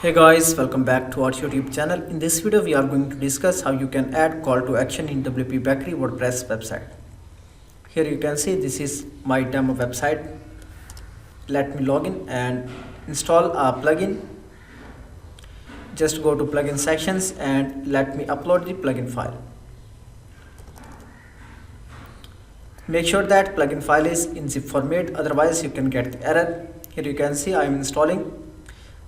Hey guys, welcome back to our YouTube channel. In this video, we are going to discuss how you can add call to action in WPBakery WordPress website. Here you can see this is my demo website. Let me log in and install a plugin. Just go to plugin sections and let me upload the plugin file. Make sure that plugin file is in zip format, otherwise you can get the error. Here you can see I am installing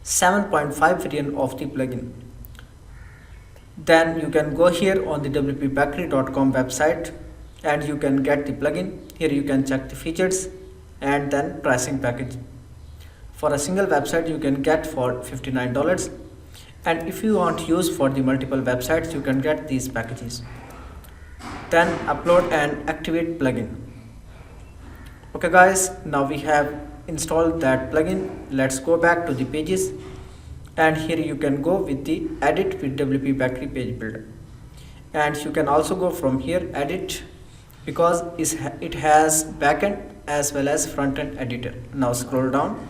7.5 variant of the plugin. Then you can go here on the WPBakery.com website and you can get the plugin. Here you can check the features and then pricing package. For a single website you can get for $59, and if you want to use for the multiple websites you can get these packages. Then upload and activate plugin. Okay guys, now we have install that plugin. Let's go back to the pages, and here you can go with the edit with WPBakery page builder, and you can also go from here edit because it has backend as well as front-end editor. Now scroll down,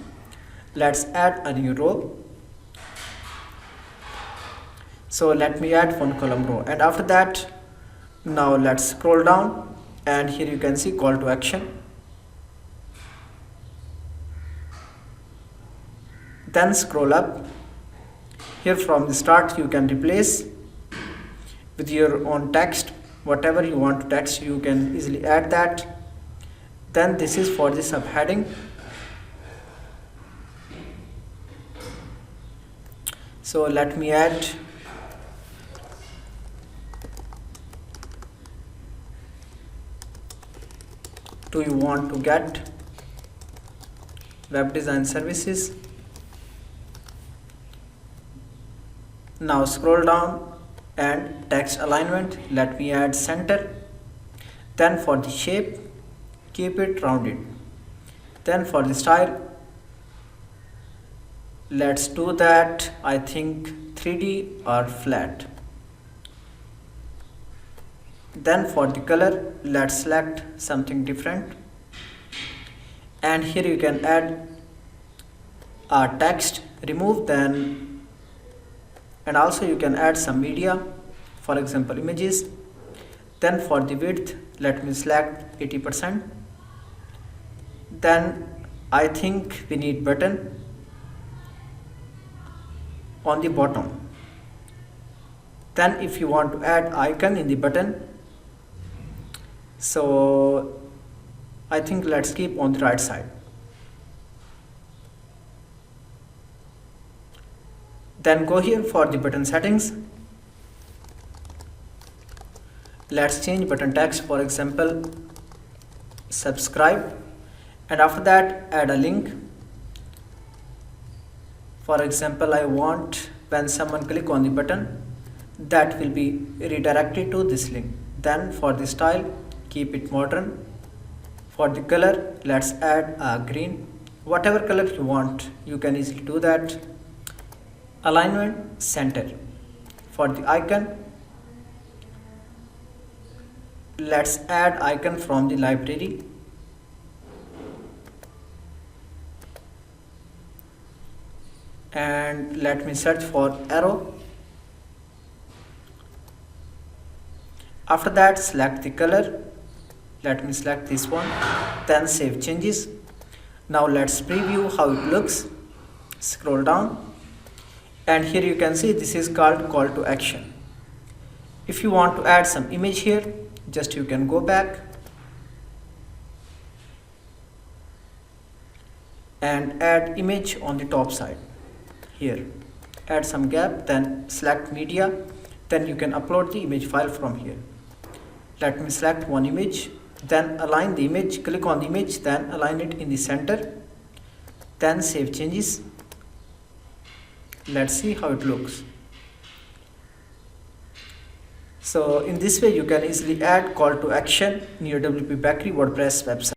let's add a new row. So let me add one column row, and after that now let's scroll down, and here you can see call to action. Then scroll up. Here from the start you can replace with your own text, whatever you want to text you can easily add that. Then this is for the subheading. So let me add do you want to get web design services. Now scroll down and text alignment, let me add center. Then for the shape, keep it rounded. Then for the style, let's do that, I think 3D or flat. Then for the color, let's select something different, and here you can add a text, remove then, and also you can add some media, for example images. Then for the width, let me select 80%. Then I think we need button on the bottom. Then if you want to add icon in the button, so I think let's keep on the right side. Then go here for the button settings. Let's change button text, for example subscribe, and after that add a link. For example, I want when someone click on the button that will be redirected to this link. Then for the style, keep it modern. For the color, let's add a green, whatever color you want you can easily do that. Alignment, center. For the icon, let's add icon from the library. And let me search for arrow. After that select the color, let me select this one, then save changes. Now let's preview how it looks. Scroll down, and here you can see this is called call to action. If you want to add some image here, just you can go back and add image on the top side. Here add some gap, then select media, then you can upload the image file from here. Let me select one image, then align the image, click on the image, then align it in the center, then save changes. Let's see how it looks. So in this way you can easily add call to action in your WPBakery WordPress website.